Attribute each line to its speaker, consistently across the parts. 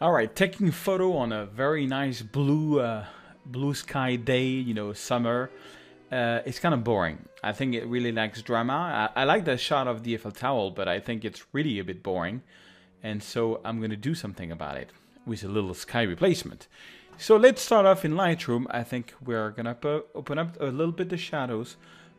Speaker 1: All right, taking a photo on a very nice blue sky day, you know, summer. It's kind of boring. I think it really lacks drama. I like the shot of the Eiffel Tower, but I think it's really a bit boring. And so I'm going to do something about it with a little sky replacement. So let's start off in Lightroom. I think we're going to open up a little bit the shadows,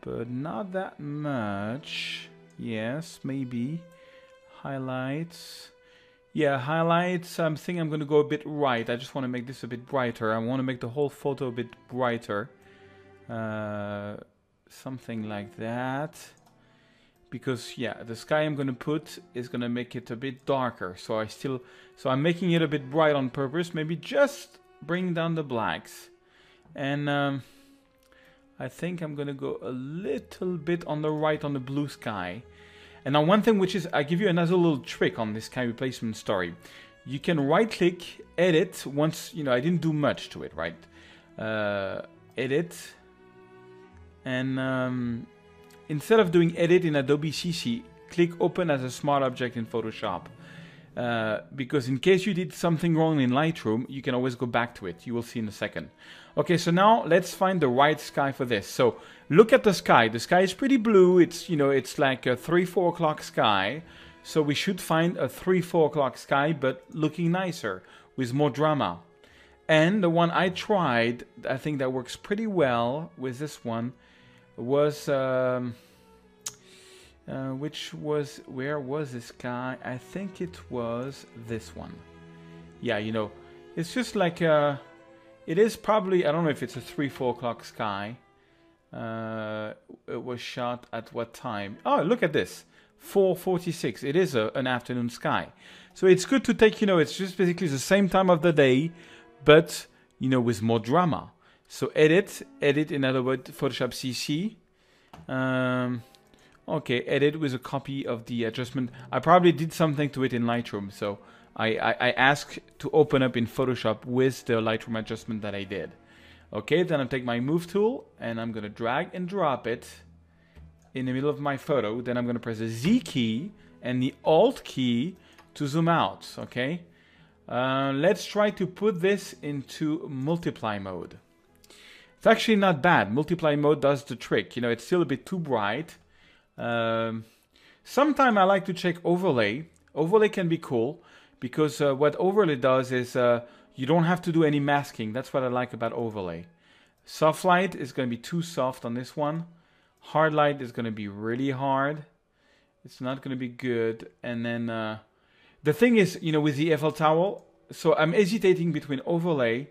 Speaker 1: but not that much. Yes, maybe. Highlights. Yeah, highlights, I think I'm going to go a bit right. I just want to make this a bit brighter. I want to make the whole photo a bit brighter. Something like that. Because, yeah, the sky I'm going to put is going to make it a bit darker. So I'm making it a bit bright on purpose. Maybe just bring down the blacks. And I think I'm going to go a little bit on the right on the blue sky. And now one thing which is, I give you another little trick on this sky replacement story. You can right click, edit, once, you know, I didn't do much to it, right? Edit. And instead of doing edit in Adobe CC, click open as a smart object in Photoshop. Because in case you did something wrong in Lightroom, you can always go back to it. You will see in a second. Okay, so now let's find the right sky for this. So look at the sky. The sky is pretty blue. It's, you know, it's like a 3-4 o'clock sky. So we should find a 3-4 o'clock sky, but looking nicer with more drama. And the one I tried, I think that works pretty well with this one, was where was this sky? I think it was this one. Yeah, you know, it's just like it is probably, I don't know if it's a 3-4 o'clock sky. It was shot at what time? Oh, look at this, 4:46. It is an afternoon sky. So it's good to take, you know, it's just basically the same time of the day, but, you know, with more drama. So edit, in other words, Photoshop CC. Okay, edit with a copy of the adjustment. I probably did something to it in Lightroom, so I asked to open up in Photoshop with the Lightroom adjustment that I did. Okay, then I'll take my move tool and I'm going to drag and drop it in the middle of my photo. Then I'm going to press the Z key and the Alt key to zoom out, okay? Let's try to put this into multiply mode. It's actually not bad. Multiply mode does the trick. You know, it's still a bit too bright. Sometimes I like to check overlay. Overlay can be cool because what overlay does is you don't have to do any masking. That's what I like about overlay. Soft light is going to be too soft on this one. Hard light is going to be really hard. It's not going to be good. And then the thing is, you know, with the Eiffel Tower, so I'm hesitating between overlay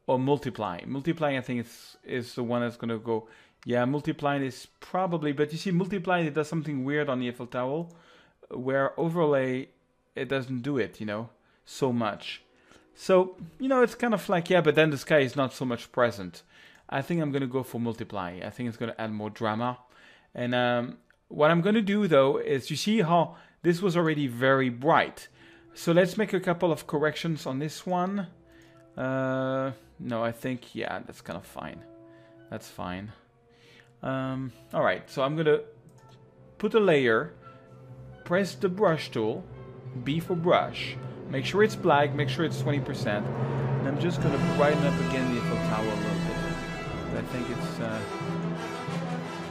Speaker 1: or multiply. Multiply, I think, is the one that's going to go. Yeah, multiply is probably, but you see, multiply, it does something weird on the Eiffel Tower, where overlay, it doesn't do it, you know, so much. So, you know, it's kind of like, yeah, but then the sky is not so much present. I think I'm going to go for multiply. I think it's going to add more drama. And what I'm going to do, though, is you see how this was already very bright. So let's make a couple of corrections on this one. No, I think, yeah, that's kind of fine. That's fine. All right, so I'm going to put a layer, press the brush tool, B for brush, make sure it's black, make sure it's 20%, and I'm just going to brighten up again the Eiffel Tower a little bit. I think it's,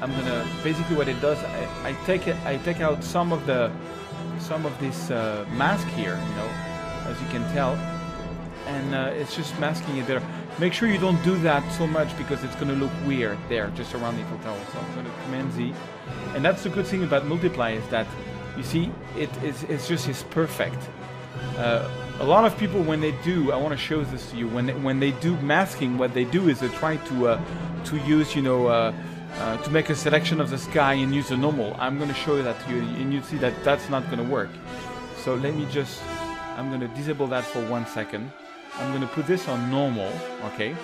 Speaker 1: I'm going to, basically what it does, I take out some of this mask here, you know, as you can tell, and it's just masking it better. Make sure you don't do that so much because it's going to look weird there, just around the Eiffel Tower. So I'm going to Command Z. And that's the good thing about multiply is that, you see, it's just perfect. A lot of people, when they do, I want to show this to you, when they do masking, what they do is they try to use, you know, to make a selection of the sky and use the normal. I'm going to show you that to you, and you see that that's not going to work. So let me just, I'm going to disable that for 1 second. I'm going to put this on normal, okay?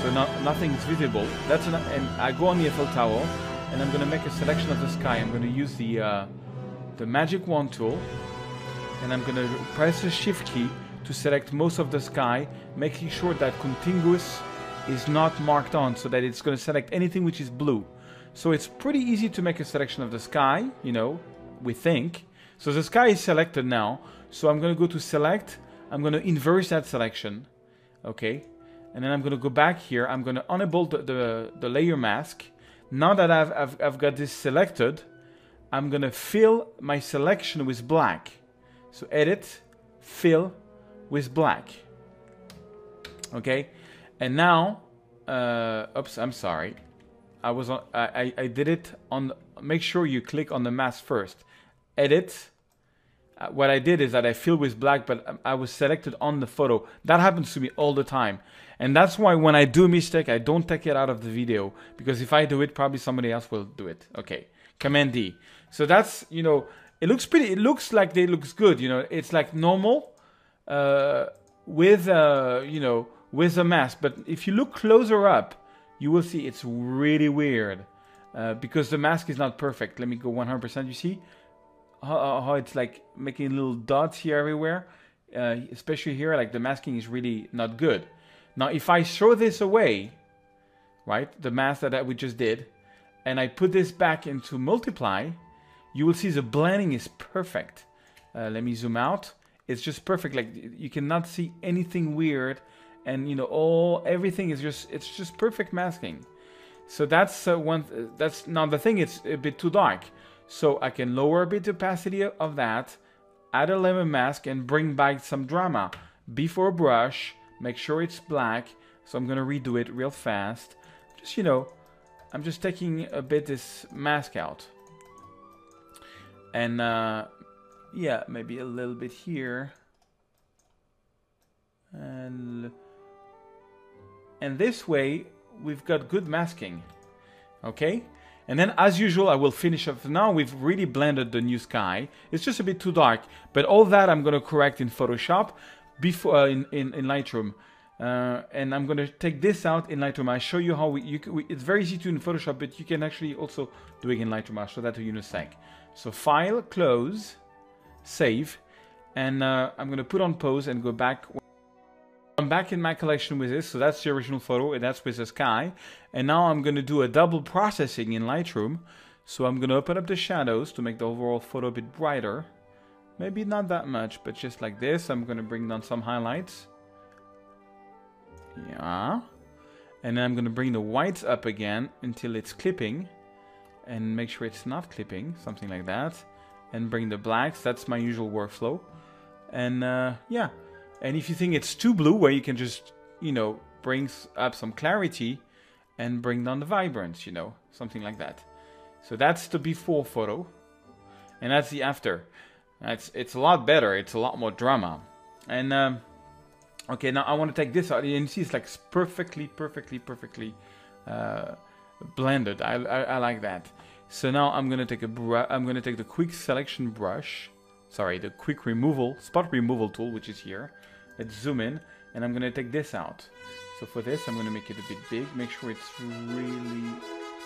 Speaker 1: So nothing is visible. And I go on the Eiffel Tower, and I'm going to make a selection of the sky. I'm going to use the magic wand tool, and I'm going to press the Shift key to select most of the sky, making sure that contiguous is not marked on, so that it's going to select anything which is blue. So it's pretty easy to make a selection of the sky, you know, we think. So the sky is selected now. So I'm going to go to select. I'm going to inverse that selection. Okay. And then I'm going to go back here. I'm going to enable the layer mask. Now that I've got this selected, I'm going to fill my selection with black. So edit, fill with black. Okay. And now, oops, I'm sorry. I did it on, make sure you click on the mask first. Edit. What I did is that I filled with black, but I was selected on the photo. That happens to me all the time. And that's why when I do a mistake, I don't take it out of the video. Because if I do it, probably somebody else will do it. Okay, Command D. So that's, you know, it looks pretty, it looks like it looks good. You know, it's like normal with, you know, with a mask. But if you look closer up, you will see it's really weird. Because the mask is not perfect. Let me go 100%, you see? How it's like making little dots here everywhere, especially here, like the masking is really not good. Now, if I throw this away, right, the mask that we just did, and I put this back into multiply, you will see the blending is perfect. Let me zoom out. It's just perfect. Like you cannot see anything weird, and you know, everything is just, it's just perfect masking. So that's one. That's now the thing. It's a bit too dark. So I can lower a bit the opacity of that, add a lemon mask, and bring back some drama. Before brush, make sure it's black. So I'm going to redo it real fast. Just, you know, I'm just taking a bit this mask out. And, yeah, maybe a little bit here. And this way, we've got good masking. Okay? And then, as usual, I will finish up. Now we've really blended the new sky. It's just a bit too dark. But all that I'm going to correct in Photoshop, before in Lightroom. And I'm going to take this out in Lightroom. I'll show you how it's very easy to do in Photoshop, but you can actually also do it in Lightroom. I'll show that to you in a sec. So File, Close, Save. And I'm going to put on pause and go back. I'm back in my collection with this, so that's the original photo, and that's with the sky. And now I'm going to do a double processing in Lightroom. So I'm going to open up the shadows to make the overall photo a bit brighter. Maybe not that much, but just like this. I'm going to bring down some highlights. Yeah. And then I'm going to bring the whites up again until it's clipping. And make sure it's not clipping, something like that. And bring the blacks, that's my usual workflow. And yeah. And if you think it's too blue, where you can just, you know, bring up some clarity and bring down the vibrance, you know, something like that. So that's the before photo. And that's the after. It's a lot better. It's a lot more drama. And, okay, now I want to take this out. And you see it's like perfectly blended. I like that. So now I'm going to take the quick selection brush. Sorry, the quick removal, spot removal tool, which is here. Let's zoom in, and I'm going to take this out. So for this, I'm going to make it a bit big. Make sure it's really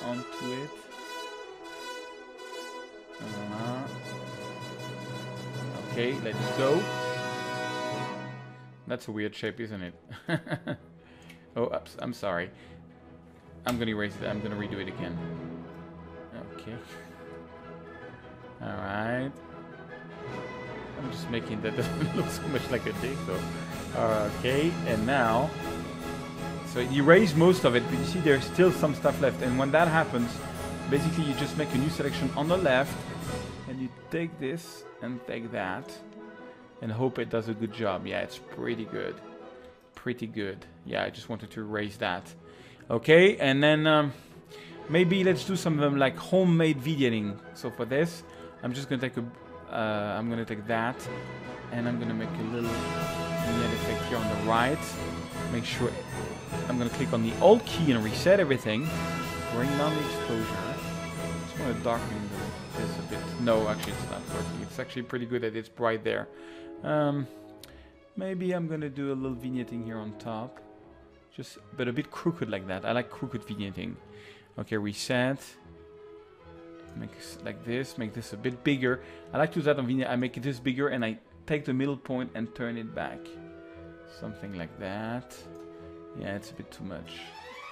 Speaker 1: onto it. Okay, let it go. That's a weird shape, isn't it? Oh, oops, I'm sorry. I'm going to erase it. I'm going to redo it again. Okay. Alright. I'm just making that doesn't look so much like a dick though. Okay, and now, so you erase most of it, but you see there's still some stuff left. And when that happens, basically you just make a new selection on the left, and you take this and take that, and hope it does a good job. Yeah, it's pretty good. Pretty good. Yeah, I just wanted to erase that. Okay, and then maybe let's do some like homemade vignetting. So for this, I'm just gonna take a I'm going to take that, and I'm going to make a little vignette effect here on the right. Make sure I'm going to click on the Alt key and reset everything. Bring down the exposure. Just want to darken this a bit. No, actually it's not working. It's actually pretty good that it's bright there. Maybe I'm going to do a little vignetting here on top. But a bit crooked like that. I like crooked vignetting. Okay, reset. Make it like this, make this a bit bigger. I like to do that on vignette. I make it this bigger and I take the middle point and turn it back. Something like that. Yeah, it's a bit too much.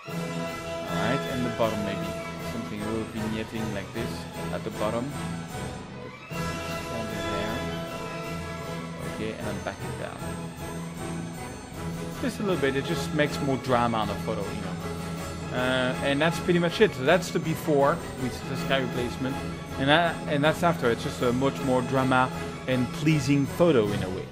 Speaker 1: Alright, and the bottom maybe. Something a little vignetting like this at the bottom. Under there. Okay, and back it down. Just a little bit, it just makes more drama on the photo, you know. And that's pretty much it. So that's the before with the sky replacement, and that's after. It's just a much more drama and pleasing photo in a way.